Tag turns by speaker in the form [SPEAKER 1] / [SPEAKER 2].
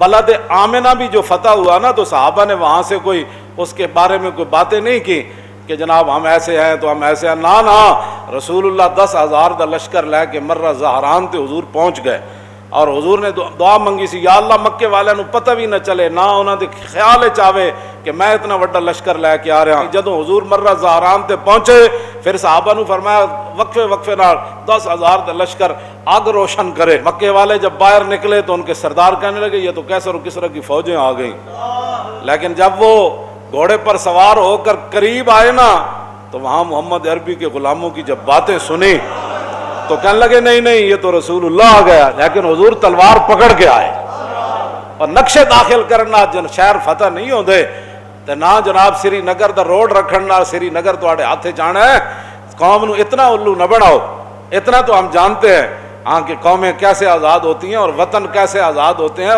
[SPEAKER 1] बलद आमिना भी जो फतह हुआ ना, तो सहाबा ने वहाँ से कोई उसके बारे में कोई बातें नहीं की कि जनाब हम ऐसे हैं तो हम ऐसे हैं। ना ना, रसूलुल्लाह 10,000 का लश्कर लैके मर्रा ज़हरान ते हुजूर पहुँच गए और हुजूर ने दुआ मंगी सी, या अल्लाह मक्के वाले नूं पता भी न चले, ना उन्होंने ख्याल चावे कि मैं इतना वड्डा लश्कर लैके आ रहा। जदों हुजूर मर्रा ज़हरान ते पहुँचे, फिर सहाबा नूं फरमाया वक्फे वक्फे नाल 10,000 का लश्कर आग रोशन करे। मक्के वाले जब बाहर निकले तो उनके सरदार कहने लगे ये तो कैसर और किसरा की फौजें आ गई। लेकिन जब वो घोड़े पर सवार होकर करीब आए ना, तो वहाँ मोहम्मद अरबी के गुलामों की जब बातें सुनी तो कहने लगे नहीं नहीं, ये तो रसूलुल्लाह आ गया। लेकिन हुजूर तलवार पकड़ के आए और नक्शे दाखिल करना जन शहर फतह नहीं होते तो ना जनाब श्रीनगर का रोड रखना, श्रीनगर तुहाडे हाथे जाना है। कौम नूं इतना उल्लू न बनाओ, इतना तो हम जानते हैं हाँ कि कौमें कैसे आज़ाद होती हैं और वतन कैसे आज़ाद होते हैं।